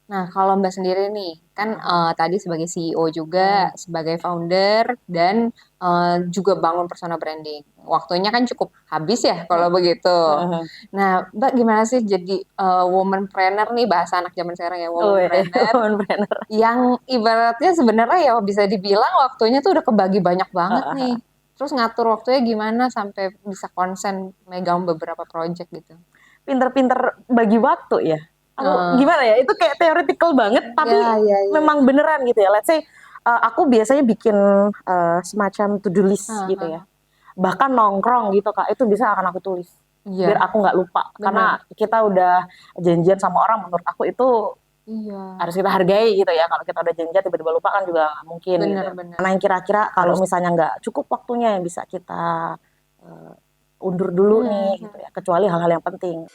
Nah, kalau Mbak sendiri nih, kan tadi sebagai CEO juga, Hmm. sebagai founder, dan juga bangun personal branding. Waktunya kan cukup habis ya kalau begitu. Hmm. Nah, Mbak gimana sih jadi womanpreneur nih, bahasa anak zaman sekarang ya, Oh, womanpreneur, entrepreneur. yang ibaratnya sebenarnya ya bisa dibilang waktunya tuh udah kebagi banyak banget nih. Terus ngatur waktunya gimana sampai bisa konsen megang beberapa project gitu. Pinter-pinter bagi waktu ya. Aku Eh, gimana ya? Itu kayak theoretical banget, tapi ya, ya, ya. memang beneran gitu ya. Let's say aku biasanya bikin semacam to-do list gitu ya. Hahaha. Bahkan nongkrong gitu Kak, itu bisa akan aku tulis. Biar Iya, aku nggak lupa. Karena bener. kita udah janjian sama orang, menurut aku itu Iya, harus kita hargai gitu ya. Kalau kita udah janjian tiba-tiba lupa kan juga nggak mungkin gitu. bener-bener. Mana yang kira-kira kalau Harus. misalnya nggak cukup waktunya yang bisa kita uh, undur dulu nih gitu Hmm. ya. Kecuali hal-hal yang penting.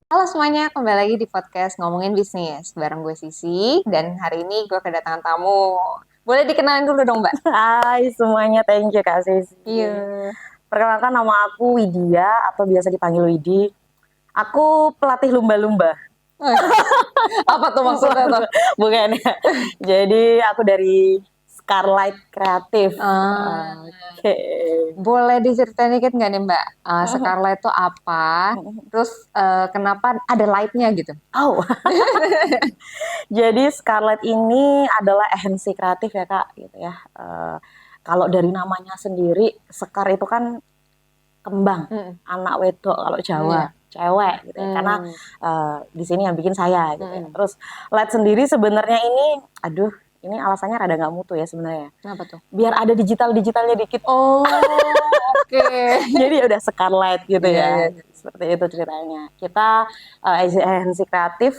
Halo semuanya, kembali lagi di podcast Ngomongin Bisnis. Bareng gue Sisi, dan hari ini gue kedatangan tamu. Boleh dikenalin dulu dong, Mbak? Hai semuanya, thank you Kak Sisi. Iya. Perkenalkan, nama aku Widya atau biasa dipanggil Widi. Aku pelatih lumba-lumba. Oh, apa tuh maksudnya tuh? Bukan ya. Jadi aku dari Scarlight Kreatif. Ah, Oke. boleh diceritain dikit nggak nih, Mbak? Scarlett itu apa? Terus kenapa ada light-nya gitu? Oh, jadi Scarlett ini adalah agensi kreatif ya Kak, gitu ya. Kalau dari namanya sendiri, Sekar itu kan kembang, Hmm, anak wedok kalau Jawa, iya. cewek gitu ya. Karena Hmm, di sini yang bikin saya gitu ya. hmm. Terus Light sendiri sebenarnya ini, aduh, ini alasannya rada nggak mutu ya sebenarnya. Kenapa tuh? Biar ada digitalnya dikit. Oh, oke. Jadi udah Scarlett gitu Iya, iya, ya. iya. Seperti itu ceritanya. Kita agensi kreatif,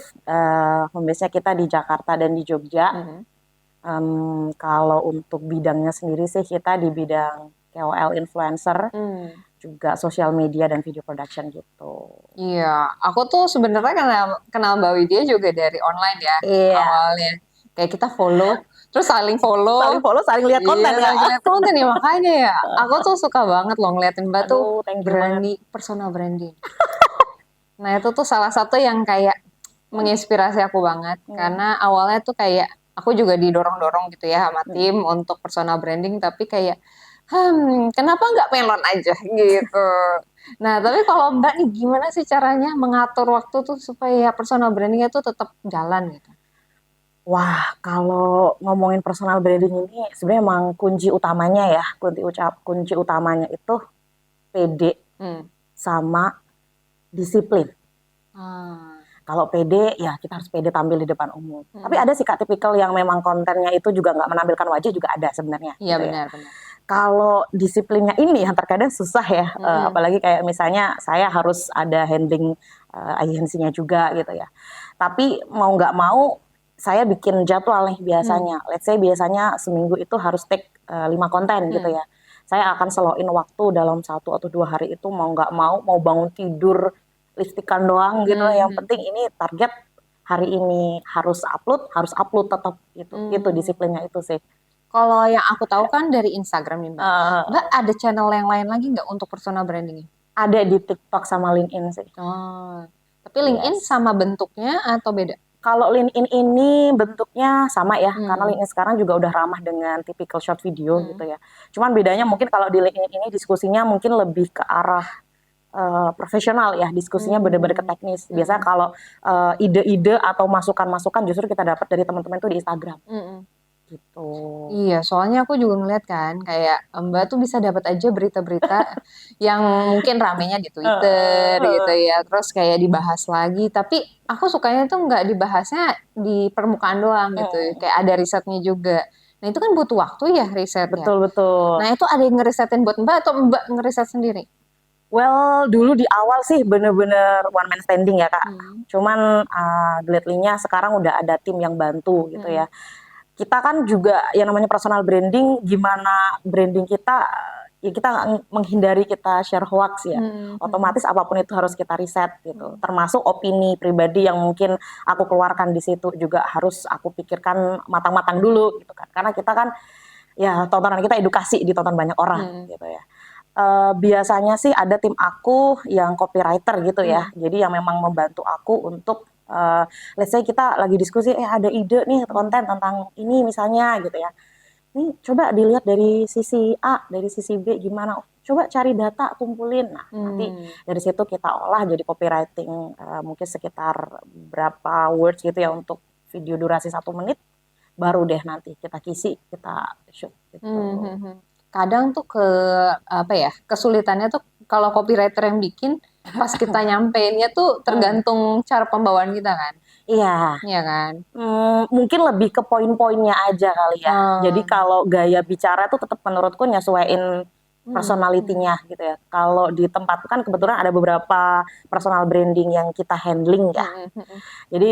home-base-nya kita di Jakarta dan di Jogja. Mhm. Kalau untuk bidangnya sendiri sih kita di bidang KOL influencer, Hmm. juga sosial media dan video production gitu. Iya, aku tuh sebenarnya kenal kenal Mbak Widya juga dari online ya Iya, awalnya. Kayak kita follow, terus saling follow. saling follow, saling lihat Iya, konten Kak. saling lihat konten ya makanya ya. Aku tuh suka banget loh ngeliatin Mbak tuh Aduh, thank you banget. berani personal branding. Nah itu tuh salah satu yang kayak menginspirasi aku banget Hmm. karena awalnya tuh kayak aku juga didorong-dorong gitu ya sama Hmm. tim untuk personal branding tapi kayak kenapa nggak melon aja gitu. Nah tapi kalau Mbak nih gimana sih caranya mengatur waktu tuh supaya personal brandingnya tuh tetap jalan gitu? Wah, kalau ngomongin personal branding ini sebenarnya emang kunci utamanya ya, kunci utamanya itu PD Hmm. sama disiplin. Ah, Kalau PD ya kita harus PD tampil di depan umum. Tapi hmm. ada sih Kak tipikal yang memang kontennya itu juga nggak menampilkan wajah juga ada sebenarnya Iya gitu ya. benar-benar. Kalau disiplinnya ini yang terkadang susah ya, Mm-mm. apalagi kayak misalnya saya harus ada handling agensinya juga gitu ya. Tapi mau nggak mau saya bikin jadwal nih Hmm. biasanya. Let's say biasanya seminggu itu harus take 5 konten gitu Hmm. ya. Saya akan seloin waktu dalam 1 atau 2 hari itu mau nggak mau bangun tidur listikan doang gitu. Yang Hmm. penting ini target hari ini harus upload tetap gitu. Itu Hmm. disiplinnya itu sih. Kalau yang aku tahu kan dari Instagram nih Mbak. Mbak Uh, ada channel yang lain lagi nggak untuk personal brandingnya? Ada di TikTok sama LinkedIn sih. Oh, tapi LinkedIn Yes. sama bentuknya atau beda? Kalau LinkedIn ini bentuknya sama ya, karena Hmm. LinkedIn sekarang juga udah ramah dengan typical short video Hmm. gitu ya. Cuman bedanya mungkin kalau di LinkedIn ini diskusinya mungkin lebih ke arah profesional ya, diskusinya benar-benar ke Hmm. teknis. Biasanya Hmm. kalau ide-ide atau masukan-masukan justru kita dapat dari teman-teman itu di Instagram Hmm. gitu. Iya, soalnya aku juga ngeliat kan, kayak Mbak tuh bisa dapat aja berita-berita yang mungkin ramenya di Twitter gitu ya, terus kayak dibahas lagi. Tapi aku sukanya tuh nggak dibahasnya di permukaan doang gitu, kayak ada risetnya juga. Nah itu kan butuh waktu ya riset ya. Betul betul. Nah itu ada yang ngerisetin buat Mbak atau Mbak ngeriset sendiri? Well, dulu di awal sih bener-bener one man standing ya Kak. Hmm. Cuman gladly-nya sekarang udah ada tim yang bantu gitu Hmm. ya. Kita kan juga yang namanya personal branding, gimana branding kita, ya kita menghindari kita share hoax ya. Hmm. Hmm. Otomatis apapun itu harus kita riset gitu. Hmm. Termasuk opini pribadi yang mungkin aku keluarkan di situ juga harus aku pikirkan matang-matang dulu gitu kan. Karena kita kan ya tontonan kita edukasi ditonton banyak orang Hmm. gitu ya. Biasanya sih ada tim aku yang copywriter gitu ya. Hmm. Jadi yang memang membantu aku untuk let's say kita lagi diskusi, ada ide nih konten tentang ini misalnya gitu ya. Ini coba dilihat dari sisi A, dari sisi B gimana. Coba cari data, kumpulin. Nah, nanti Hmm. dari situ kita olah jadi copywriting mungkin sekitar berapa words gitu ya untuk video durasi 1 menit. Baru deh nanti kita kisi, kita shoot Hmm, gitu. hmm, hmm. Kadang tuh apa ya, kesulitannya tuh kalau copywriter yang bikin, pas kita nyampeinnya tuh Hmm. tergantung cara pembawaan kita kan, Iya, iya kan? mungkin lebih ke poin-poinnya aja kali ya. Jadi Hmm, kalau gaya bicara tuh tetap menurutku nyesuaiin hmm, hmm, personality-nya gitu ya. Kalau di tempatku kan kebetulan ada beberapa personal branding yang kita handling ya. hmm, hmm, hmm. Jadi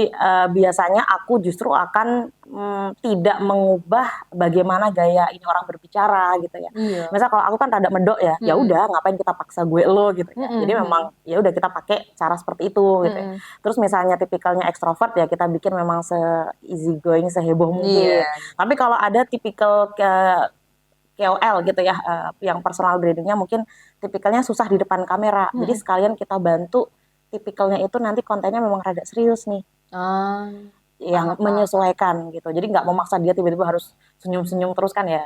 biasanya aku justru akan tidak mengubah bagaimana gaya ini orang berbicara gitu ya. Iya. Misal kalau aku kan rada medok ya, ya Hmm, udah ngapain kita paksa gue lo gitu hmm, ya. Jadi hmm, hmm, memang ya udah kita pakai cara seperti itu gitu ya. hmm. Terus misalnya tipikalnya ekstrovert ya kita bikin memang se easy going, seheboh Iya. mungkin. Tapi kalau ada tipikal KOL gitu ya, yang personal brandingnya mungkin tipikalnya susah di depan kamera. Jadi Hmm. sekalian kita bantu tipikalnya itu nanti kontennya memang rada serius nih, Ah, yang paham, paham, paham. menyesuaikan gitu. Jadi nggak memaksa dia tiba-tiba harus senyum-senyum terus kan ya.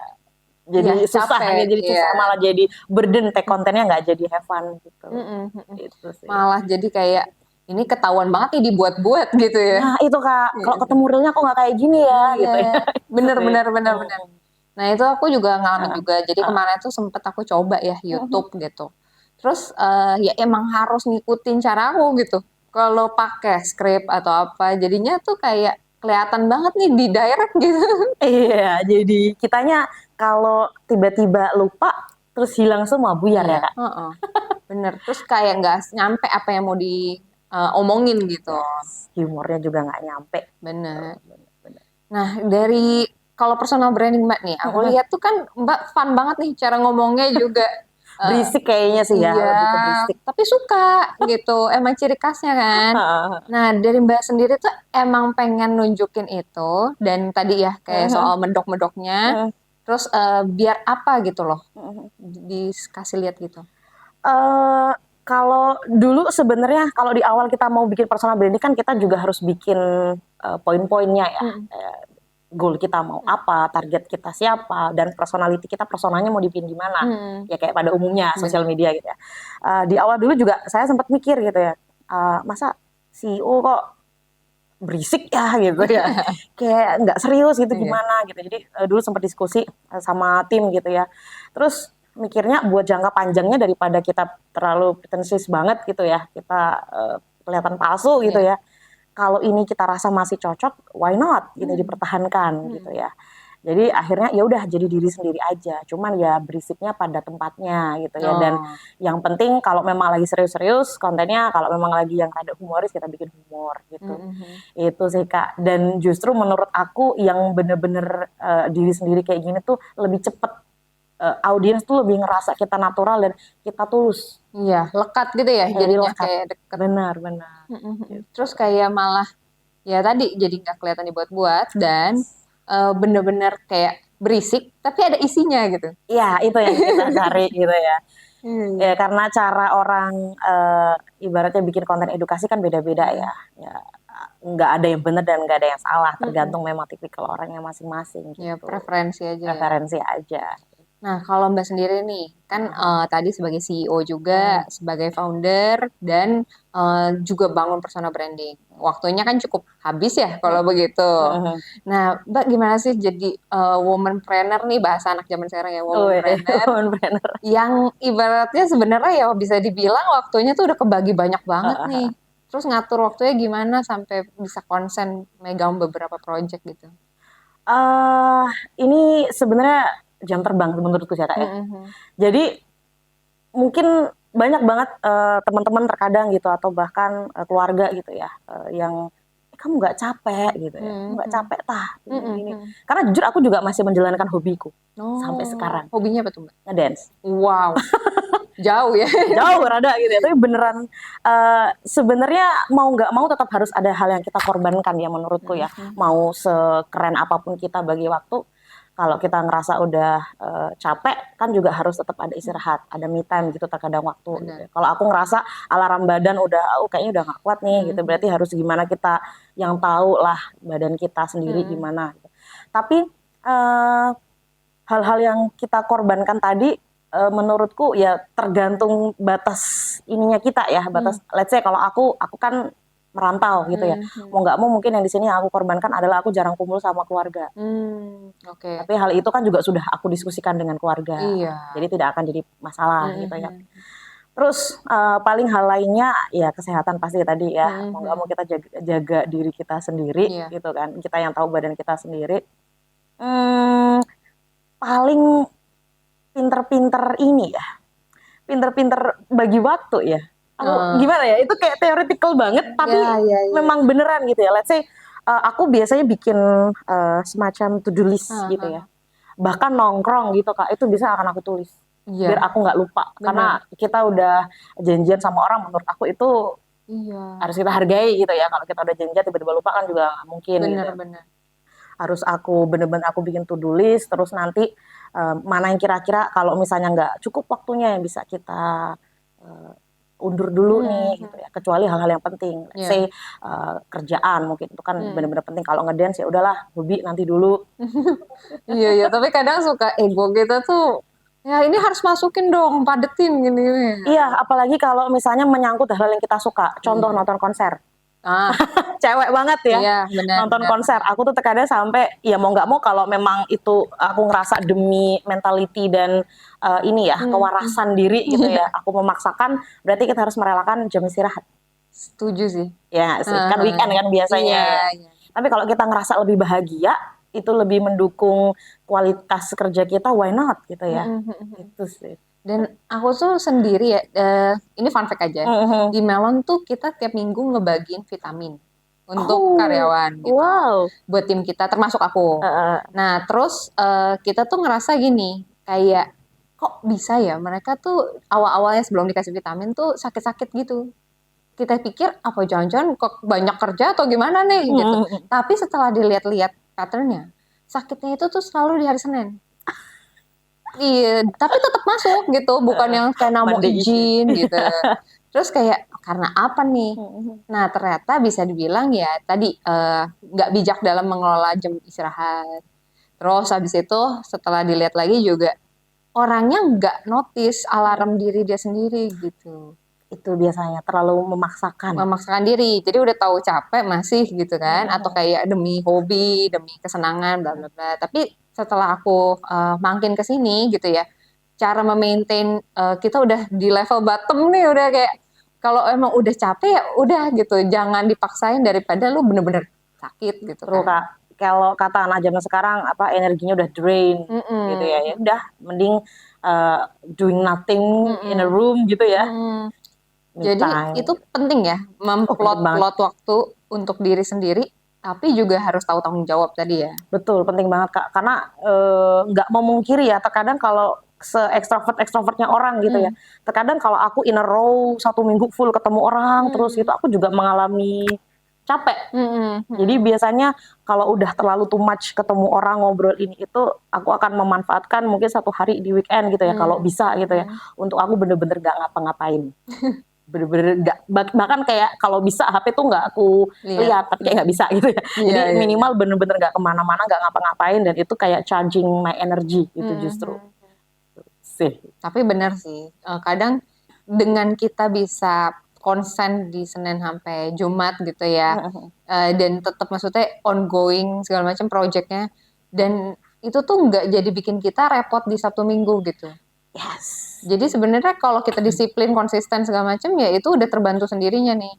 Iya, Jadi susah, capek, jadi iya. susah malah jadi burden tag kontennya nggak jadi have fun gitu. Hmm, hmm, hmm, hmm. Itu sih. Malah jadi kayak ini ketahuan banget nih dibuat-buat gitu ya. Nah itu Kak, kalau Iya. ketemu realnya kok nggak kayak gini ya Iya, gitu ya. Itu bener, sih. bener, bener, bener. Nah, itu aku juga ngalamin Heeh, juga. Jadi heeh. kemarin tuh sempet aku coba ya YouTube gitu. Terus ya emang harus ngikutin cara aku gitu. Kalau pakai script atau apa, jadinya tuh kayak kelihatan banget nih di direct gitu. Iya, jadi kitanya kalau tiba-tiba lupa terus hilang semua buyar Iya, ya Kak. heeh, bener. Terus kayak nggak nyampe apa yang mau diomongin gitu. Yes, humornya juga nggak nyampe. Bener. Bener-bener. Nah, dari kalau personal branding Mbak nih, aku lihat tuh kan Mbak fun banget nih cara ngomongnya juga. Eh, Berisik kayaknya sih ya, iya, lebih ke berisik. tapi suka gitu. Emang ciri khasnya kan. Nah, dari Mbak sendiri tuh emang pengen nunjukin itu dan tadi ya kayak soal medok-medoknya. Terus biar apa gitu loh, dikasih lihat gitu. Eh, Kalau dulu sebenarnya kalau di awal kita mau bikin personal branding kan kita juga harus bikin poin-poinnya ya. Mm, Goal kita mau apa, target kita siapa, dan personality kita personanya mau dibikin gimana. mm, Ya kayak pada umumnya sosial bener. media gitu ya. Di awal dulu juga saya sempat mikir gitu ya, masa CEO kok berisik ya gitu ya, kayak nggak serius gitu Iya. gimana gitu. Jadi dulu sempat diskusi sama tim gitu ya. Terus mikirnya buat jangka panjangnya daripada kita terlalu pretensius banget gitu ya, kita kelihatan palsu gitu Iya. ya. Kalau ini kita rasa masih cocok, why not? Gitu Hmm, dipertahankan gitu hmm. ya. Jadi akhirnya ya udah jadi diri sendiri aja. Cuman ya berisiknya pada tempatnya gitu ya. Dan Oh. yang penting kalau memang lagi serius-serius kontennya, kalau memang lagi yang rada humoris kita bikin humor Mm, gitu. mm, mm. Itu sih Kak. Dan justru menurut aku yang bener-bener diri sendiri kayak gini tuh lebih cepet. Audiens tuh lebih ngerasa kita natural dan kita tulus. Iya, lekat gitu ya Jadi jadinya lekat. kayak deket. Benar-benar. Mm, mm, mm. Terus Gitu. kayak malah ya tadi jadi nggak kelihatan dibuat-buat dan bener-bener kayak berisik tapi ada isinya gitu. Iya, itu yang kita cari gitu ya. Ya, Hmm. karena cara orang ibaratnya bikin konten edukasi kan beda-beda ya. Mm, Ya, nggak ada yang benar dan nggak ada yang salah, mm, mm. tergantung memang tipikal orangnya masing-masing Ya gitu. preferensi aja ya. Referensi aja. Nah, kalau Mbak sendiri nih, kan tadi sebagai CEO juga, Hmm. sebagai founder, dan juga bangun personal branding. Waktunya kan cukup habis ya kalau begitu. Hmm. Nah, Mbak gimana sih jadi womanpreneur nih, bahasa anak zaman sekarang ya, Wih, womanpreneur, bener. yang ibaratnya sebenarnya ya bisa dibilang waktunya tuh udah kebagi banyak banget nih. Terus ngatur waktunya gimana sampai bisa konsen megang beberapa project gitu. Eh, ini sebenarnya jam terbang menurutku sih Kak Mm, ya. mm, mm. Jadi mungkin banyak banget teman-teman terkadang gitu atau bahkan keluarga gitu ya yang kamu nggak capek gitu ya, kamu Mm, nggak mm. capek tah Mm, mm, gini-gini. mm. Karena jujur aku juga masih menjalankan hobiku sampai Oh, sekarang, hobinya apa tuh, Mbak? ngedance. Wow, jauh ya. Jauh rada gitu ya, tapi beneran sebenarnya mau nggak mau tetap harus ada hal yang kita korbankan ya menurutku ya. Mhm. Mau sekeren apapun kita bagi waktu, kalau kita ngerasa udah capek kan juga harus tetap ada istirahat, ada me time gitu terkadang waktu gitu. Benar. Kalau aku ngerasa alarm badan udah kayaknya udah nggak kuat nih gitu, berarti harus gimana kita yang tahu lah badan kita sendiri gimana gitu. Tapi hal-hal yang kita korbankan tadi menurutku ya tergantung batas ininya kita ya, batas let's say kalau aku kan merantau gitu ya. Mau nggak mau mungkin yang di sini yang aku korbankan adalah aku jarang kumpul sama keluarga. Oke. Tapi hal itu kan juga sudah aku diskusikan dengan keluarga. Iya. Jadi tidak akan jadi masalah gitu ya. Terus paling hal lainnya ya kesehatan pasti tadi ya. Mau nggak mau kita jaga diri kita sendiri Iya. gitu kan. Kita yang tahu badan kita sendiri. Paling pinter-pinter ini ya. Pinter-pinter bagi waktu ya. Gimana ya? Itu kayak theoretical banget, tapi memang beneran gitu ya. Let's say aku biasanya bikin semacam to-do list gitu ya. Bahkan nongkrong gitu Kak, itu bisa akan aku tulis. Biar aku nggak lupa. Karena kita udah janjian sama orang, menurut aku itu harus kita hargai gitu ya. Kalau kita udah janjian tiba-tiba lupa kan juga nggak mungkin. Bener-bener. Harus aku bener-bener aku bikin to-do list, terus nanti mana yang kira-kira kalau misalnya nggak cukup waktunya yang bisa kita undur dulu nih gitu ya, kecuali hal-hal yang penting, let's say kerjaan mungkin itu kan benar-benar penting. Kalau ngedance ya udahlah hobi nanti dulu. Iya, tapi kadang suka ego kita tuh ya ini harus masukin dong, padetin gini. Iya, apalagi kalau misalnya menyangkut hal yang kita suka, contoh nonton konser. Cewek banget ya, iya, benar, nonton konser. Aku tuh terkadang sampai ya mau nggak mau kalau memang itu aku ngerasa demi mentality dan ini ya kewarasan diri gitu ya, aku memaksakan, berarti kita harus merelakan jam istirahat. Setuju sih. Ya sih, kan weekend kan biasanya. Iya. Tapi kalau kita ngerasa lebih bahagia, itu lebih mendukung kualitas kerja kita, why not gitu ya. Itu sih. Dan aku tuh sendiri ya, ini fun fact aja. Di Melon tuh kita tiap minggu ngebagiin vitamin untuk karyawan gitu. Wow. Buat tim kita, termasuk aku. Nah, terus kita tuh ngerasa gini, kayak kok bisa ya mereka tuh awal-awalnya sebelum dikasih vitamin tuh sakit-sakit gitu. Kita pikir apa jangan-jangan kok banyak kerja atau gimana nih gitu. Tapi setelah dilihat-lihat patternnya, sakitnya itu tuh selalu di hari Senin. Iya, tapi tetap masuk gitu, bukan yang kayak mau izin gitu. Terus kayak karena apa nih? Nah ternyata bisa dibilang ya tadi nggak bijak dalam mengelola jam istirahat. Terus habis itu setelah dilihat lagi juga orangnya nggak notice alarm diri dia sendiri gitu. Itu biasanya terlalu memaksakan diri, jadi udah tahu capek masih gitu kan, atau kayak demi hobi, demi kesenangan, bla bla bla. Tapi setelah aku makin kesini gitu ya, cara memaintain kita udah di level bottom nih, udah kayak kalau emang udah capek ya udah gitu, jangan dipaksain daripada lu bener-bener sakit gitu. Terus Kak, kalau kata anak zaman sekarang apa energinya udah drain gitu ya, ya udah mending doing nothing in a room gitu ya. Jadi itu penting ya, memplot waktu untuk diri sendiri, tapi juga harus tahu tanggung jawab tadi ya. Betul, penting banget Kak, karena nggak memungkiri ya, terkadang kalau se-extrovertnya orang gitu ya, terkadang kalau aku in a row 1 minggu full ketemu orang terus gitu, aku juga mengalami capek. Jadi biasanya kalau udah terlalu too much ketemu orang ngobrol ini itu, aku akan memanfaatkan mungkin 1 hari di weekend gitu ya, kalau bisa gitu ya, untuk aku bener-bener gak ngapa-ngapain. Bener-bener gak, bahkan kayak kalau bisa HP tuh gak aku lihat, tapi kayak gak bisa gitu ya. Jadi minimal bener-bener gak kemana-mana, gak ngapa-ngapain, dan itu kayak charging my energy gitu justru. Sih. Tapi bener sih, kadang dengan kita bisa konsen di Senin sampai Jumat gitu ya, dan tetap maksudnya ongoing segala macam projectnya, dan itu tuh nggak jadi bikin kita repot di Sabtu Minggu gitu. Yes. Jadi sebenarnya kalau kita disiplin, konsisten segala macam ya itu udah terbantu sendirinya nih.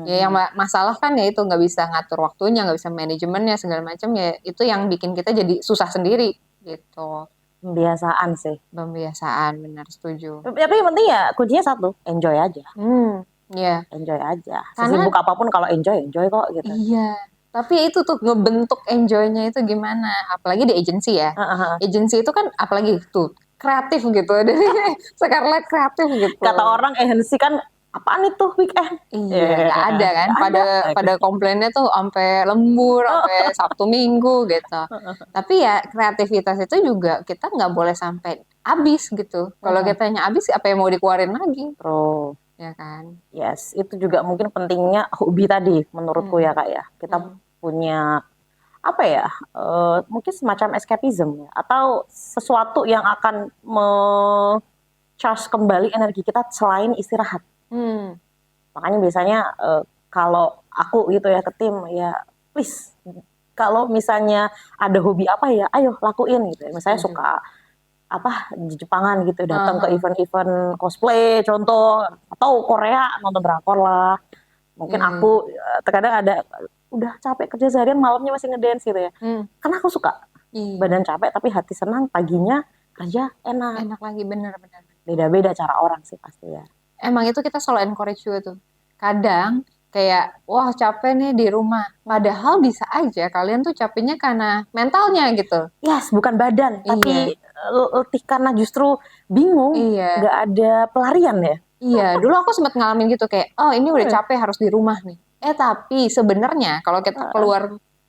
Ya yang masalah kan ya itu nggak bisa ngatur waktunya, nggak bisa manajemennya segala macam, ya itu yang bikin kita jadi susah sendiri gitu. Pembiasaan sih. Pembiasaan, benar, setuju. Tapi yang penting ya kuncinya satu, enjoy aja. Iya. Enjoy aja. Sesibuk apapun kalau enjoy kok gitu. Iya. Tapi itu tuh ngebentuk enjoy-nya itu gimana? Apalagi di agency ya. Agency itu kan apalagi tuh kreatif gitu. Dari Scarlett kreatif gitu. Kata orang agency kan apaan itu weekend? Iya, nggak ada kan. Pada komplainnya tuh sampai lembur, sampai Sabtu Minggu gitu. Tapi ya kreativitas itu juga kita nggak boleh sampai habis gitu. Kalau kitanya habis, apa yang mau dikeluarin lagi? True. Ya kan? Yes, itu juga mungkin pentingnya hobi tadi menurutku ya Kak ya. Kita punya apa ya? Mungkin semacam escapism ya, atau sesuatu yang akan charge kembali energi kita selain istirahat. Makanya biasanya kalau aku gitu ya ke tim ya, please kalau misalnya ada hobi apa ya, ayo lakuin gitu ya. Misalnya suka apa di Jepangan gitu, datang ke event-event cosplay contoh, atau Korea nonton drakor lah. Mungkin aku terkadang ada udah capek kerja seharian, malamnya masih ngedance gitu ya. Karena aku suka. Badan capek tapi hati senang, paginya kerja enak. Enak lagi, bener-bener. Beda-beda cara orang sih pasti ya. Emang itu kita selalu encourage juga tuh. Kadang kayak, wah capek nih di rumah. Padahal bisa aja kalian tuh capeknya karena mentalnya gitu. Yes, bukan badan, tapi letih karena justru bingung, nggak ada pelarian ya. Iya, dulu aku sempat ngalamin gitu kayak, oh ini udah capek harus di rumah nih. Tapi sebenarnya kalau kita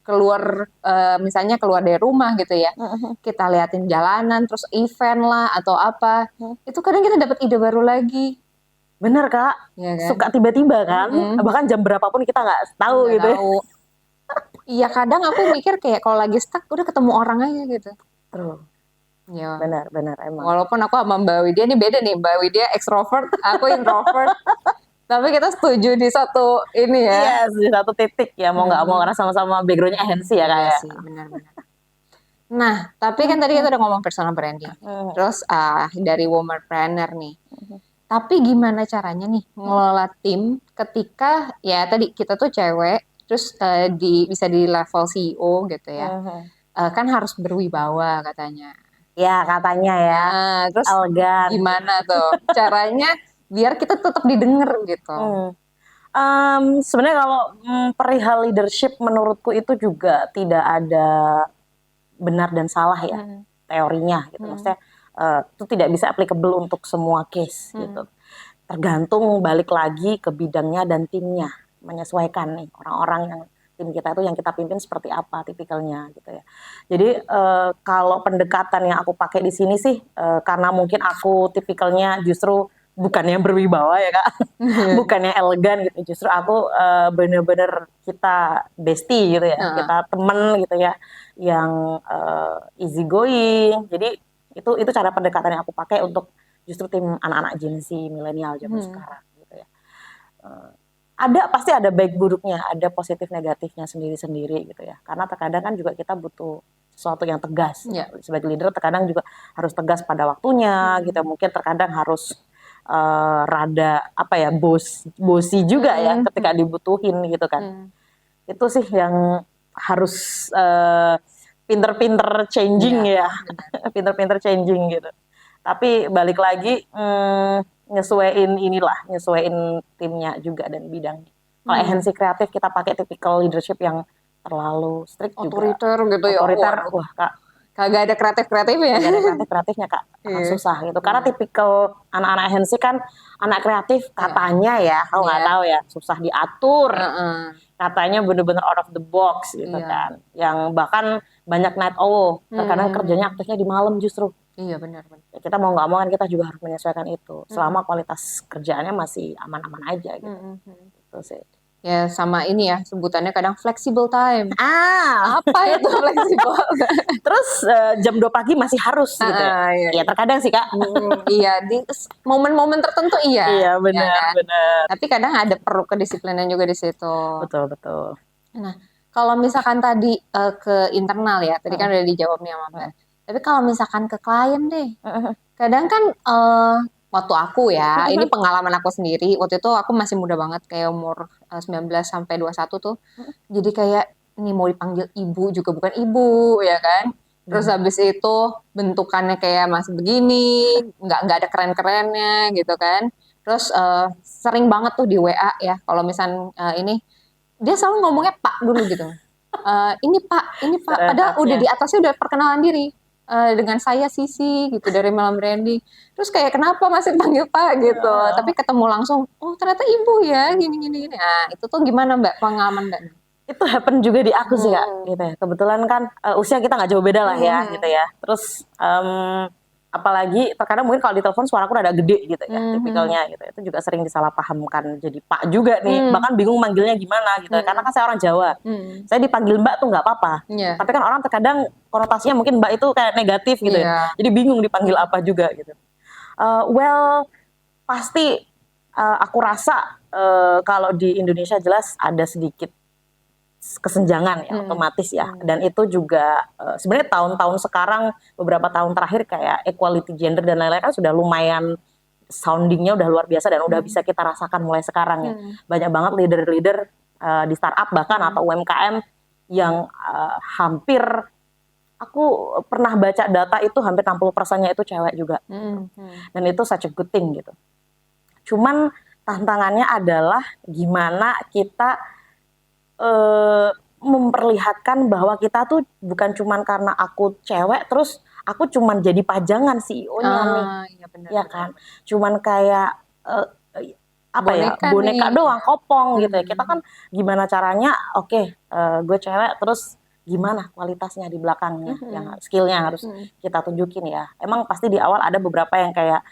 keluar misalnya keluar dari rumah gitu ya, kita liatin jalanan, terus event lah atau apa, itu kadang kita dapat ide baru lagi. Bener Kak, ya kan? Suka tiba-tiba kan, bahkan jam berapapun kita nggak tahu gitu. Iya, kadang aku mikir kayak kalau lagi stuck udah ketemu orang aja gitu. Ya. Benar emang. Walaupun aku sama Mbak Widya ini beda nih, Mbak Widya extrovert, aku introvert. Tapi kita setuju di satu ini ya. Yes, di satu titik ya, mau nggak mau karena sama-sama backgroundnya agensi ya kayak. Sih, benar-benar. Nah, tapi kan tadi kita udah ngomong personal branding. Terus dari womanpreneur nih. Tapi gimana caranya nih ngelola tim ketika ya tadi kita tuh cewek, terus bisa di level CEO gitu ya. Kan harus berwibawa katanya. Ya katanya ya. Terus elegan. Gimana tuh caranya biar kita tetap didengar gitu? Sebenarnya kalau perihal leadership menurutku itu juga tidak ada benar dan salah ya teorinya gitu. Maksudnya itu tidak bisa applicable untuk semua case gitu. Tergantung balik lagi ke bidangnya dan timnya, menyesuaikan nih orang-orang yang tim kita itu yang kita pimpin seperti apa tipikalnya gitu ya. Jadi kalau pendekatan yang aku pakai di sini sih karena mungkin aku tipikalnya justru bukan yang berwibawa ya Kak, bukan yang elegan gitu. Justru aku bener-bener kita bestie gitu ya, kita temen gitu ya, yang easy going. Jadi itu cara pendekatan yang aku pakai untuk justru tim anak-anak Gen Z milenial zaman sekarang gitu ya. Pasti ada baik buruknya, ada positif negatifnya sendiri-sendiri gitu ya. Karena terkadang kan juga kita butuh sesuatu yang tegas. Sebagai leader terkadang juga harus tegas pada waktunya gitu. Mungkin terkadang harus rada apa ya bosi juga ya ketika dibutuhin gitu kan. Itu sih yang harus pinter-pinter changing ya. Pinter-pinter changing gitu. Tapi balik lagi nyesuaiin timnya juga dan bidangnya. Kalau agensi kreatif kita pakai typical leadership yang terlalu strict otoriter juga. Gitu ya. Otoriter, wah Kak. Kagak ada kreatif-kreatifnya. Kagak ada kreatif-kreatifnya Kak. Susah gitu. Karena tipikal anak-anak agensi kan anak kreatif katanya ya, kalau nggak tahu ya, susah diatur. Katanya bener-bener out of the box gitu kan. Yang bahkan banyak night owl. Terkadang kerjanya aktifnya di malam justru. Iya benar. Ya, kita mau nggak mau kan kita juga harus menyesuaikan itu. Selama kualitas kerjaannya masih aman-aman aja gitu. Itu sih. Ya sama ini ya sebutannya kadang flexible time. Apa itu flexible? Terus jam 2 pagi masih harus gitu ya. Iya terkadang sih Kak. Iya di momen-momen tertentu iya. Iya benar ya kan? Benar. Tapi kadang ada perlu kedisiplinan juga di situ. Betul. Nah kalau misalkan tadi ke internal ya, tadi kan udah dijawab nih sama Mbak. Tapi kalau misalkan ke klien deh, kadang kan waktu aku ya, ini pengalaman aku sendiri, waktu itu aku masih muda banget, kayak umur 19 sampai 21 tuh, jadi kayak ini mau dipanggil ibu juga bukan ibu, ya kan? Terus habis itu bentukannya kayak masih begini, nggak ada keren-kerennya gitu kan. Terus sering banget tuh di WA ya, kalau misal ini, dia selalu ngomongnya Pak dulu gitu. Ini Pak, padahal udah di atasnya udah perkenalan diri. dengan saya Sisi gitu dari Malam Branding. Terus kayak kenapa masih panggil Pak gitu. Tapi ketemu langsung, oh ternyata ibu ya gini gini gini. Nah itu tuh gimana Mbak pengalaman Mbak? Itu happen juga di aku sih Kak, Hmm. gitu ya. Kebetulan kan usia kita nggak jauh beda lah ya, gitu Hmm. ya. Terus apalagi terkadang mungkin kalau di telepon suaraku rada gede gitu ya, Hmm. tipikalnya gitu. Itu juga sering disalahpahamkan jadi Pak juga nih, Hmm. bahkan bingung manggilnya gimana gitu ya. Karena Hmm. kan saya orang Jawa, Hmm. saya dipanggil Mbak tuh nggak apa-apa. Iya. Tapi kan orang terkadang konotasinya mungkin Mbak itu kayak negatif gitu ya. Iya. Jadi bingung dipanggil apa juga gitu. Well, pasti aku rasa kalau di Indonesia jelas ada sedikit kesenjangan ya Hmm. otomatis ya, dan itu juga sebenarnya tahun-tahun sekarang beberapa tahun terakhir kayak equality gender dan lain-lain kan sudah lumayan soundingnya udah luar biasa dan udah bisa kita rasakan mulai sekarang ya. Banyak banget leader-leader di startup bahkan atau UMKM yang hampir, aku pernah baca data itu hampir 60%-nya itu cewek juga. Dan itu such a good thing gitu. Cuman tantangannya adalah gimana kita memperlihatkan bahwa kita tuh bukan cuman karena aku cewek terus aku cuman jadi pajangan CEO-nya nih, Iya benar. ya kan? Cuman kayak apa ya, Boneka boneka nih. doang, kopong gitu ya. Kita kan gimana caranya, oke, gue cewek terus gimana kualitasnya di belakangnya, yang skillnya harus kita tunjukin ya. Emang pasti di awal ada beberapa yang kayak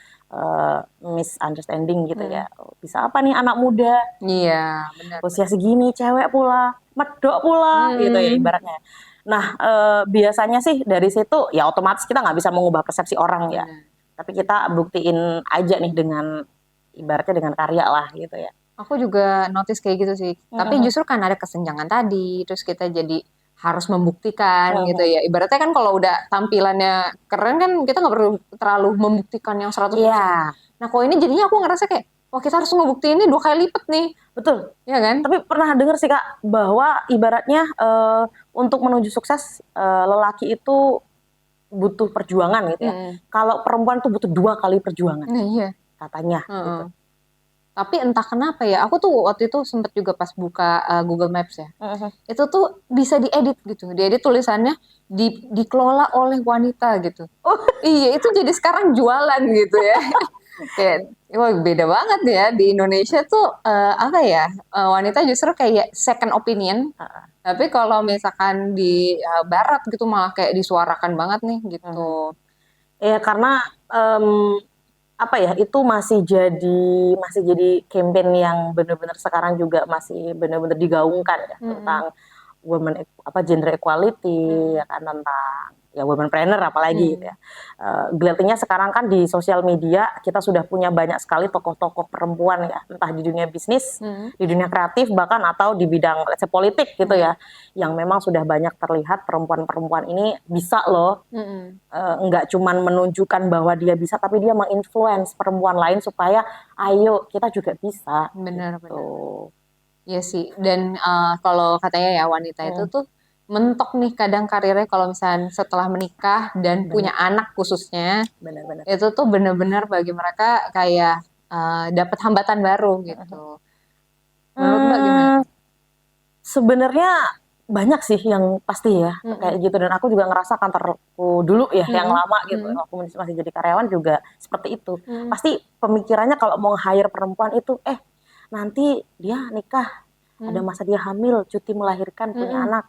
misunderstanding gitu ya. Bisa apa nih anak muda, Iya benar. usia segini, cewek pula, medok pula, gitu ya ibaratnya. Nah, biasanya sih dari situ ya otomatis kita nggak bisa mengubah persepsi orang ya. Tapi kita buktiin aja nih dengan ibaratnya dengan karya lah gitu ya. Aku juga notice kayak gitu sih. Tapi justru kan ada kesenjangan tadi, terus kita jadi harus membuktikan gitu ya. Ibaratnya kan kalau udah tampilannya keren kan kita nggak perlu terlalu membuktikan yang 100%. Iya, Nah kalau ini jadinya aku ngerasa kayak, wah kita harus ngebuktiin ini 2 kali lipat nih. betul. Ya kan? Tapi pernah dengar sih Kak bahwa ibaratnya untuk menuju sukses lelaki itu butuh perjuangan gitu ya. Kalau perempuan tuh butuh 2 kali perjuangan Nah iya. katanya gitu. Tapi entah kenapa ya, aku tuh waktu itu sempet juga pas buka Google Maps ya. Itu tuh bisa diedit gitu. Diedit tulisannya dikelola oleh wanita gitu. Iya, itu jadi sekarang jualan gitu ya. Kayak wah beda banget ya di Indonesia tuh apa ya? Wanita justru kayak second opinion. Tapi kalau misalkan di barat gitu malah kayak disuarakan banget nih gitu. Ya karena apa ya, itu masih jadi campaign yang benar-benar sekarang juga masih benar-benar digaungkan ya, tentang gender equality ya kan, tentang ya womanpreneur apalagi gitu ya. Kelihatannya sekarang kan di sosial media kita sudah punya banyak sekali tokoh-tokoh perempuan ya, entah di dunia bisnis, di dunia kreatif bahkan atau di bidang let's say, politik gitu ya, yang memang sudah banyak terlihat perempuan-perempuan ini bisa loh, nggak cuman menunjukkan bahwa dia bisa tapi dia menginfluence perempuan lain supaya ayo kita juga bisa. Benar-benar. Gitu. Iya sih, dan kalau katanya ya wanita itu tuh mentok nih kadang karirnya kalau misalnya setelah menikah dan punya anak khususnya, Benar-benar. itu tuh benar-benar bagi mereka kayak dapat hambatan baru gitu. Menurut Mbak gimana? Sebenarnya banyak sih yang pasti ya kayak gitu, dan aku juga ngerasa kantorku dulu ya yang lama gitu, aku masih jadi karyawan juga seperti itu. Pasti pemikirannya kalau mau hire perempuan itu nanti dia nikah, ada masa dia hamil, cuti melahirkan, punya anak.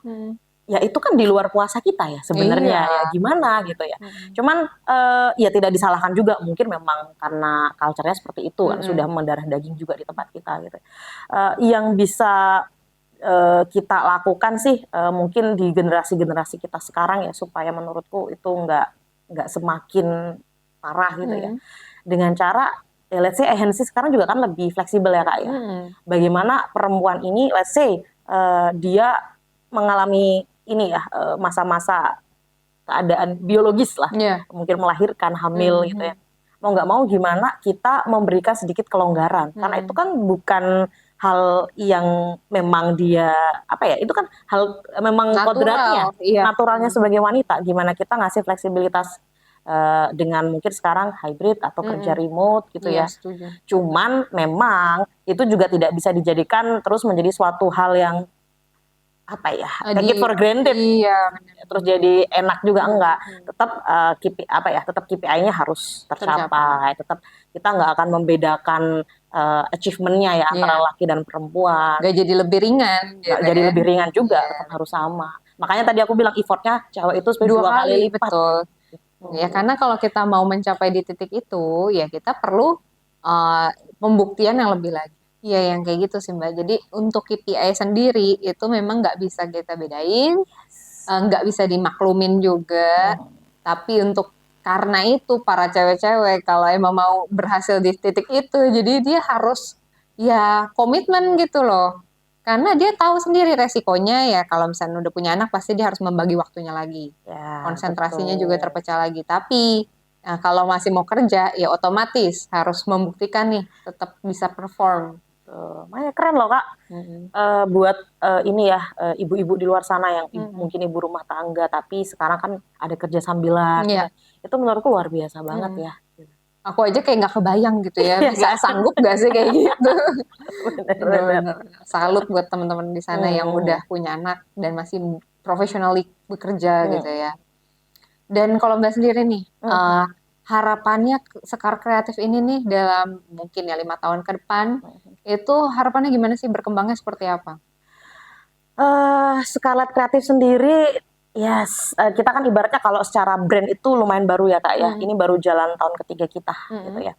Ya itu kan di luar kuasa kita ya sebenarnya, Iya. ya gimana gitu ya. Cuman ya tidak disalahkan juga, mungkin memang karena culture-nya seperti itu kan, sudah mendarah daging juga di tempat kita gitu. Yang bisa kita lakukan sih mungkin di generasi-generasi kita sekarang ya, supaya menurutku itu nggak semakin parah gitu ya, dengan cara ya let's say agency sekarang juga kan lebih fleksibel ya Kak ya. Bagaimana perempuan ini let's say dia mengalami ini ya masa-masa keadaan biologis lah, mungkin melahirkan, hamil gitu ya, mau nggak mau gimana kita memberikan sedikit kelonggaran, karena itu kan bukan hal yang memang dia apa ya, itu kan hal memang kodratnya, naturalnya sebagai wanita. Gimana kita ngasih fleksibilitas dengan mungkin sekarang hybrid atau kerja remote gitu ya. Cuman memang itu juga tidak bisa dijadikan terus menjadi suatu hal yang apa ya, Di take it for granted. iya benar. Terus jadi enak juga enggak. Tetap tetap KPI-nya harus tercapai. Tetap kita nggak akan membedakan achievement-nya ya antara Iya. laki dan perempuan. Nggak jadi lebih ringan Nggak gitu jadi kan. lebih ringan juga, Iya. tetap harus sama. Makanya tadi aku bilang effortnya cewek itu sebenarnya 2 kali lipat. Betul. Ya karena kalau kita mau mencapai di titik itu, ya kita perlu pembuktian yang lebih lagi. Iya yang kayak gitu sih Mbak. Jadi untuk KPI sendiri itu memang nggak bisa kita bedain, nggak bisa dimaklumin juga. Tapi untuk karena itu para cewek-cewek kalau emang mau berhasil di titik itu, jadi dia harus ya komitmen gitu loh. Karena dia tahu sendiri resikonya ya kalau misalnya udah punya anak pasti dia harus membagi waktunya lagi. Ya, Konsentrasinya betul. juga terpecah lagi. Tapi kalau masih mau kerja ya otomatis harus membuktikan nih tetap bisa perform. Makanya keren loh Kak. Buat ini ya ibu-ibu di luar sana yang mungkin ibu rumah tangga tapi sekarang kan ada kerja sambilan. Iya. Itu menurutku luar biasa banget ya. Aku aja kayak nggak kebayang gitu ya, bisa sanggup gak sih kayak gitu. Bener-bener. Salut buat teman-teman di sana yang udah punya anak dan masih professionally bekerja gitu ya. Dan kalau Mbak sendiri nih, harapannya Sekar Kreatif ini nih dalam mungkin ya 5 tahun ke depan, itu harapannya gimana sih, berkembangnya seperti apa? Scarlet Kreatif sendiri, yes, kita kan ibaratnya kalau secara brand itu lumayan baru ya Kak ya. Ini baru jalan tahun ketiga kita gitu ya.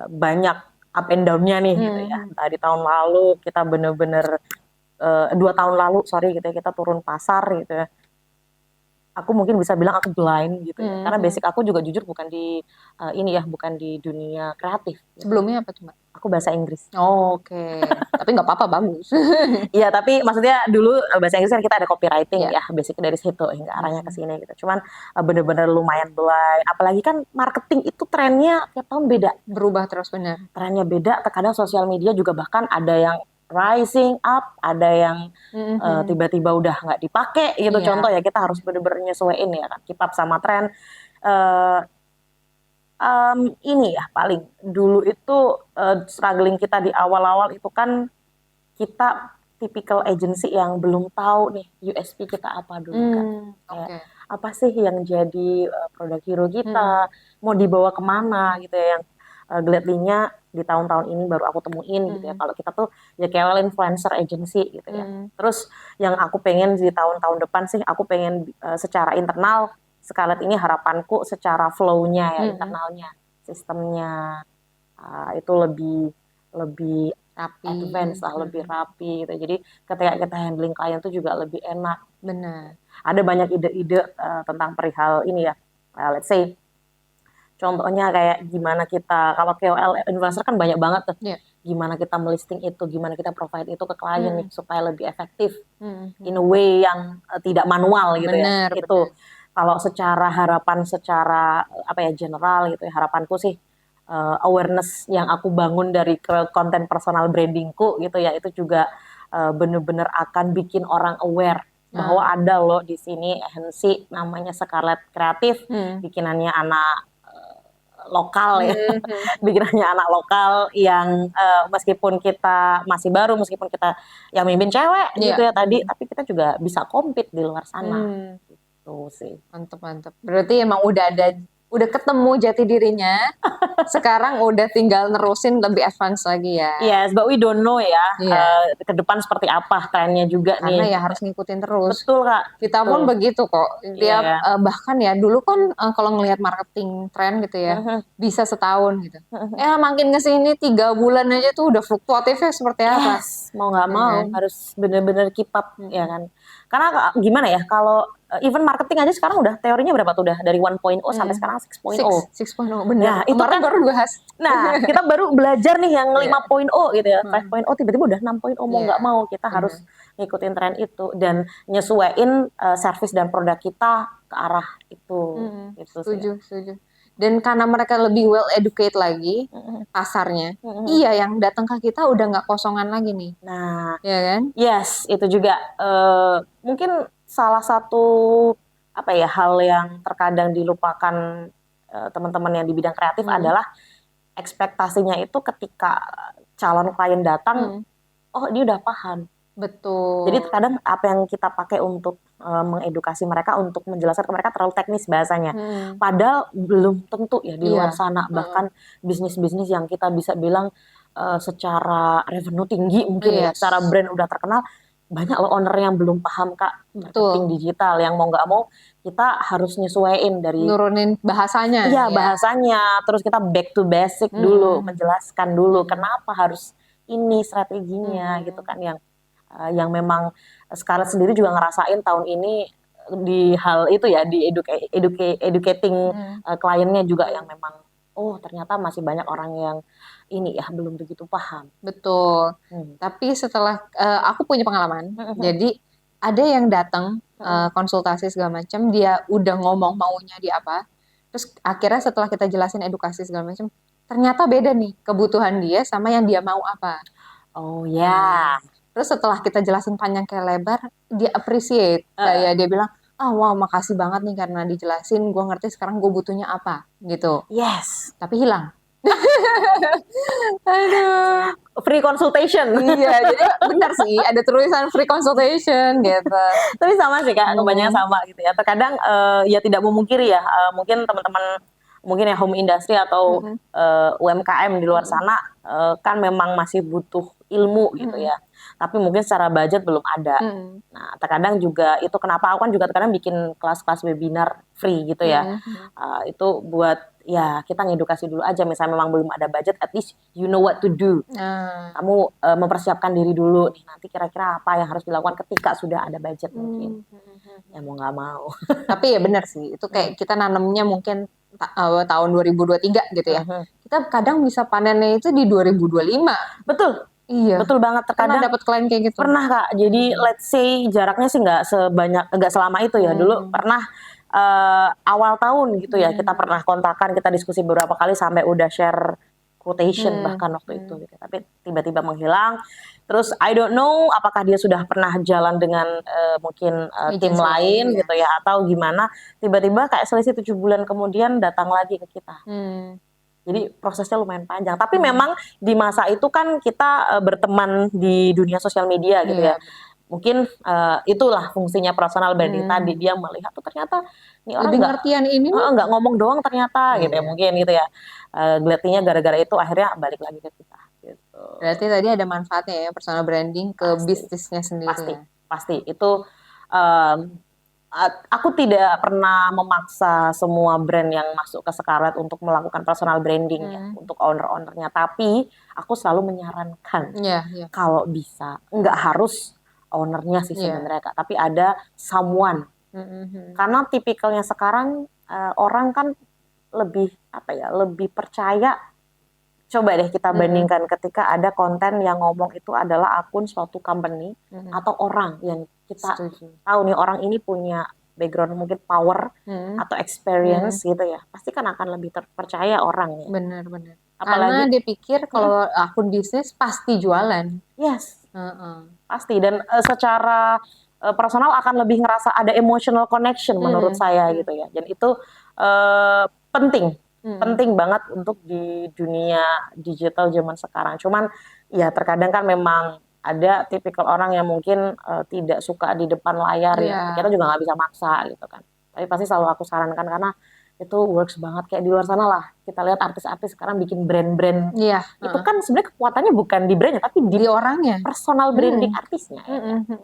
Banyak up and down-nya nih gitu ya. Di tahun lalu kita bener-bener 2 tahun lalu gitu ya, kita turun pasar gitu ya. Aku mungkin bisa bilang aku blind gitu ya. Karena basic aku juga jujur bukan di bukan di dunia kreatif. Gitu. Sebelumnya apa tuh Mbak? Aku bahasa Inggris. Oke. Tapi nggak apa-apa, bagus. Iya, tapi maksudnya dulu bahasa Inggris kan kita ada copywriting ya, basicnya dari situ hingga arahnya ke sini gitu. Cuman bener-bener lumayan blind. Apalagi kan marketing itu trennya tiap tahun beda. Berubah terus benar. Trennya beda, terkadang sosial media juga bahkan ada yang rising up, ada yang tiba-tiba udah nggak dipakai gitu. Contoh ya, kita harus bener-bener nyesuaiin ya kan, keep up sama tren. Ini ya paling dulu itu struggling kita di awal-awal itu kan kita typical agency yang belum tahu nih USP kita apa dulu kan. Kayak, apa sih yang jadi produk hero kita, mau dibawa kemana gitu ya, yang gladly-nya di tahun-tahun ini baru aku temuin gitu ya. Kalau kita tuh ya KOL influencer agency gitu ya. Terus yang aku pengen di tahun-tahun depan sih, aku pengen secara internal, Scarlet ini harapanku secara flow-nya ya, internalnya, sistemnya itu lebih rapi, advance lah, lebih rapi gitu. Jadi ketika kita handling klien tuh juga lebih enak. Benar. Ada banyak ide-ide tentang perihal ini ya. Let's say contohnya kayak gimana kita, kalau KOL influencer kan banyak banget tuh. Gimana kita melisting itu, gimana kita provide itu ke klien nih supaya lebih efektif. In a way yang tidak manual gitu ya. Itu kalau secara harapan secara general gitu ya, harapanku sih awareness yang aku bangun dari konten personal brandingku gitu ya, itu juga bener-bener akan bikin orang aware bahwa ada loh di sini agensi namanya Scarlet Kreatif, bikinannya anak lokal ya, bikinannya anak lokal yang meskipun kita masih baru, meskipun kita yang mimpin cewek gitu ya tadi, tapi kita juga bisa compete di luar sana. Gitu sih. Mantap. Berarti emang udah ketemu jati dirinya. Sekarang udah tinggal nerusin lebih advance lagi ya. Yes, but we don't know ya ke depan seperti apa trennya juga karena nih. Karena ya harus ngikutin terus. Betul Kak. Kita pun begitu kok. Tiap bahkan ya dulu kan kalau ngelihat marketing tren gitu ya, bisa setahun gitu. Makin kesini 3 bulan aja tuh udah fluktuatifnya seperti apa. Mau nggak mau harus bener-bener keep up ya kan. Karena gimana ya, kalau even marketing aja sekarang udah teorinya berapa tuh, udah dari 1.0 sampai sekarang 6.0. 6.0 bener. Nah, itu kan baru bahas. Nah, kita baru belajar nih yang 5.0 gitu ya. 5.0 tiba-tiba udah 6.0, mau nggak mau kita harus ngikutin tren itu dan nyesuaiin service dan produk kita ke arah itu. Gitu setuju. Dan karena mereka lebih well educate lagi pasarnya, yang datang ke kita udah nggak kosongan lagi nih. Nah, ya kan? Yes, itu juga mungkin salah satu hal yang terkadang dilupakan teman-teman yang di bidang kreatif adalah ekspektasinya itu ketika calon klien datang, oh dia udah paham. Betul. Jadi terkadang apa yang kita pakai untuk mengedukasi mereka, untuk menjelaskan ke mereka terlalu teknis bahasanya. Padahal belum tentu ya di luar Iya. sana. Bahkan bisnis-bisnis yang kita bisa bilang secara revenue tinggi mungkin ya, Yes. secara brand udah terkenal, banyak loh owner yang belum paham Kak marketing Betul. digital, yang mau nggak mau kita harus nyesuaiin dari Nurunin bahasanya iya ya. bahasanya, terus kita back to basic dulu, menjelaskan dulu kenapa harus ini strateginya gitu kan, yang memang Scarlett sendiri juga ngerasain tahun ini di hal itu ya, di educating kliennya juga, yang memang oh ternyata masih banyak orang yang ini ya belum begitu paham. Betul. Tapi setelah aku punya pengalaman, jadi ada yang datang konsultasi segala macam, dia udah ngomong maunya di apa, terus akhirnya setelah kita jelasin edukasi segala macam, ternyata beda nih kebutuhan dia sama yang dia mau apa. Oh ya. Terus setelah kita jelasin panjang kayak lebar, dia appreciate, kayak dia bilang, ah wow makasih banget nih karena dijelasin, gue ngerti sekarang gue butuhnya apa, gitu. Yes. Tapi hilang. Aduh. Free consultation. Iya, jadi benar sih ada tulisan free consultation gitu. Tapi sama sih Kak, kebanyakan sama gitu ya. Terkadang ya tidak memungkiri ya, mungkin teman-teman mungkin ya home industry atau UMKM di luar sana kan memang masih butuh ilmu gitu ya. Tapi mungkin secara budget belum ada. Nah, terkadang juga itu kenapa aku kan juga terkadang bikin kelas-kelas webinar free gitu ya. Itu buat ya kita ngedukasi dulu aja, misalnya memang belum ada budget, at least you know what to do. Kamu mempersiapkan diri dulu nih, nanti kira-kira apa yang harus dilakukan ketika sudah ada budget mungkin. Ya mau nggak mau. Tapi ya benar sih, itu kayak kita nanamnya mungkin tahun 2023 gitu ya. Kita kadang bisa panennya itu di 2025. Betul. Iya. Betul banget. Terkadang pernah dapat klien kayak gitu. Pernah Kak. Jadi let's say jaraknya sih nggak selama itu ya. Dulu pernah awal tahun gitu ya, kita pernah kontakan, kita diskusi beberapa kali sampai udah share quotation bahkan waktu itu gitu. Tapi tiba-tiba menghilang. Terus I don't know apakah dia sudah pernah jalan dengan mungkin tim lain gitu ya, atau gimana, tiba-tiba kayak selisih 7 bulan kemudian datang lagi ke kita. Jadi prosesnya lumayan panjang. Tapi memang di masa itu kan kita berteman di dunia sosial media gitu ya. Mungkin itulah fungsinya personal branding tadi. Dia melihat tuh ternyata ini orang nggak ngomong doang ternyata gitu ya, mungkin gitu ya. Gladinya gara-gara itu akhirnya balik lagi ke kita. Gitu. Berarti tadi ada manfaatnya ya personal branding ke bisnisnya sendiri. Pasti. Itu aku tidak pernah memaksa semua brand yang masuk ke Scarlett untuk melakukan personal branding ya, untuk owner-ownernya. Tapi aku selalu menyarankan kalau bisa, nggak harus ownernya sih sebenarnya Kak, tapi ada someone. Karena tipikalnya sekarang orang kan lebih lebih percaya. Coba deh kita bandingkan ketika ada konten yang ngomong itu adalah akun suatu company atau orang yang kita tahu nih orang ini punya background mungkin power atau experience gitu ya, pasti kan akan lebih terpercaya orang ya. Benar. Karena dia pikir kalau akun bisnis pasti jualan. Yes. Pasti, dan secara personal akan lebih ngerasa ada emotional connection menurut saya gitu ya. Dan itu penting banget untuk di dunia digital zaman sekarang. Cuman ya terkadang kan memang ada tipikal orang yang mungkin tidak suka di depan layar ya. Kita juga nggak bisa maksa gitu kan. Tapi pasti selalu aku sarankan karena itu works banget. Kayak di luar sana lah, kita lihat artis-artis sekarang bikin brand-brand. Itu kan sebenarnya kekuatannya bukan di brandnya, tapi di orangnya. Personal branding artisnya.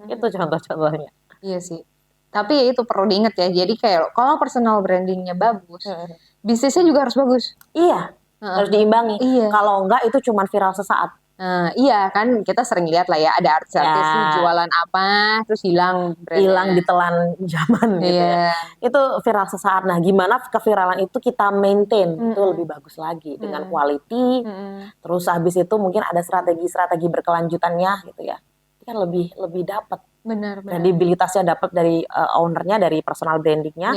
Itu contoh-contohnya. Iya sih. Tapi itu perlu diingat ya. Jadi kayak kalau personal brandingnya bagus, bisnisnya juga harus bagus. Iya. Harus diimbangi. Kalau enggak itu cuma viral sesaat. Iya kan kita sering lihat lah ya, ada artis-artis jualan apa terus hilang ditelan zaman gitu ya. Itu viral sesaat. Nah, gimana keviralan itu kita maintain itu lebih bagus lagi dengan quality. Terus habis itu mungkin ada strategi berkelanjutannya gitu ya. Itu kan lebih dapat. Benar. Kredibilitasnya dapat dari ownernya, dari personal brandingnya,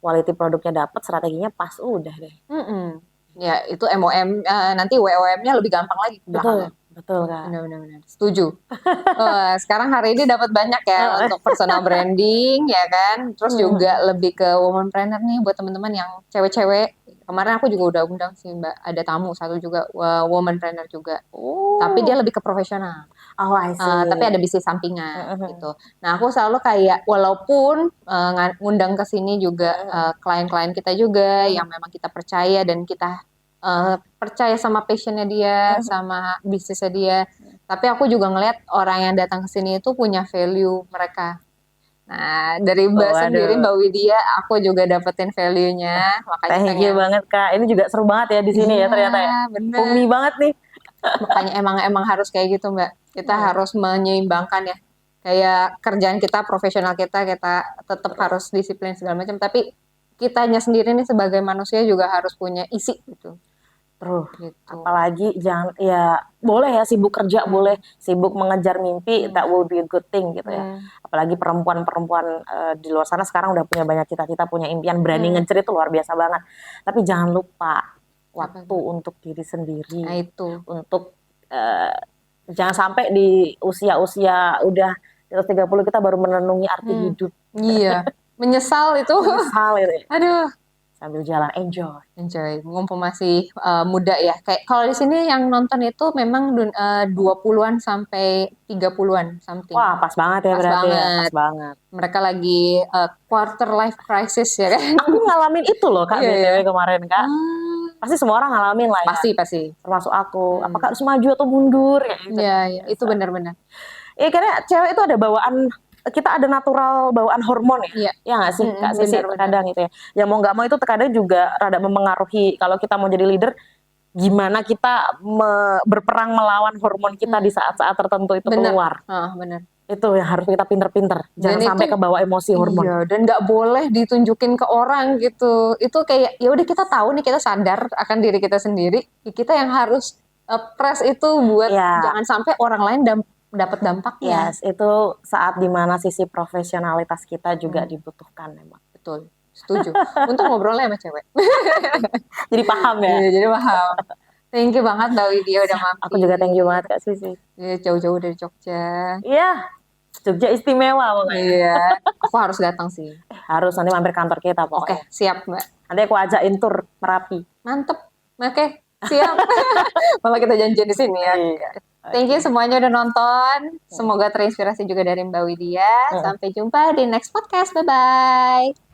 quality produknya dapat, strateginya pas, udah deh. Ya itu MOM nanti WOM-nya lebih gampang lagi. Betul kan. Benar. Setuju. Sekarang hari ini dapat banyak ya untuk personal branding ya kan. Terus juga lebih ke womanpreneur nih buat teman-teman yang cewek-cewek. Kemarin aku juga udah undang sih Mbak, ada tamu satu juga womanpreneur juga. Tapi dia lebih ke profesional. Oh, I Tapi ada see. bisnis sampingan Mhm. gitu. Nah, aku selalu kayak walaupun ngundang ke sini juga Mhm. klien-klien kita juga Mhm. yang memang kita percaya dan kita percaya sama passionnya dia, Mhm. sama bisnisnya dia. Tapi aku juga ngelihat orang yang datang ke sini itu punya value mereka. Nah, dari Oh, Mbak sendiri, waduh. Mbak Widya, aku juga dapetin value-nya, makanya Thank you pengen. banget Kak. Ini juga seru banget ya di sini ya Iya, ternyata ya. bener. Homey banget nih. Makanya emang harus kayak gitu, Mbak. Kita Hmm, harus menyeimbangkan ya. Kayak kerjaan kita, profesional kita tetap Betul. harus disiplin segala macam. Tapi kitanya sendiri nih sebagai manusia juga harus punya isi gitu. Terus, Gitu. apalagi jangan ya boleh ya sibuk kerja, boleh Hmm. sibuk mengejar mimpi, Hmm. that will be a good thing gitu ya. Hmm. Apalagi perempuan-perempuan di luar sana sekarang udah punya banyak cita-cita, punya impian, berani Hmm. ngejar itu luar biasa banget. Tapi jangan lupa Apa waktu tuh? untuk diri sendiri, Nah itu. untuk eh, jangan sampai di usia-usia udah di atas 30 kita baru menenungi arti Hmm. hidup. Iya. Menyesal itu. Menyesal itu ya. Aduh. Sambil jalan enjoy. Enjoy, mumpung masih muda ya. Kayak kalau di sini yang nonton itu memang 20-an sampai 30-an something. Wah, pas banget ya Pas berarti ya, pas banget. banget. Mereka lagi quarter life crisis ya kan. Aku ngalamin itu loh Kak, Iya ya. BTW kemarin Kak. Ah, Pasti semua orang ngalamin lah ya, pasti pasti. termasuk aku. Hmm. Apakah harus maju atau mundur ya itu Iya, kan ya, itu biasa. benar-benar. Ya karena cewek itu ada bawaan, kita ada natural bawaan hormon ya. Iya. Ya nggak sih Kak Sisi Benar-benar. terkadang itu ya. Ya mau nggak mau itu terkadang juga rada memengaruhi kalau kita mau jadi leader, gimana kita berperang melawan hormon kita di saat-saat tertentu itu Benar. keluar. Benar. Itu yang harus kita pinter-pinter. Dan Jangan sampai itu kebawa emosi hormon. iya, dan nggak boleh ditunjukin ke orang gitu. Itu kayak ya udah kita tahu nih, kita sadar akan diri kita sendiri. Ya kita yang harus press itu buat Ya, jangan sampai orang lain dapat dampaknya. yes, itu saat dimana sisi profesionalitas kita juga Hmm, dibutuhkan memang. betul, setuju. Untuk ngobrolnya sama cewek. Jadi paham ya. Iya, jadi paham. Thank you banget Mbak Widya udah Siap, aku juga thank you banget mampir. Kak Sisi. Iya, jauh-jauh dari Jogja. Iya, Jogja istimewa pokoknya. Iya, aku harus datang sih. Harus nanti mampir kantor kita Oke, pokoknya. siap Mbak. Nanti aku ajakin tur Merapi. Mantep. Oke, siap. Malah kita janjian di sini ya. Iya. Thank you semuanya udah nonton. Semoga terinspirasi juga dari Mbak Widya. Mm-mm. Sampai jumpa di next podcast. Bye-bye.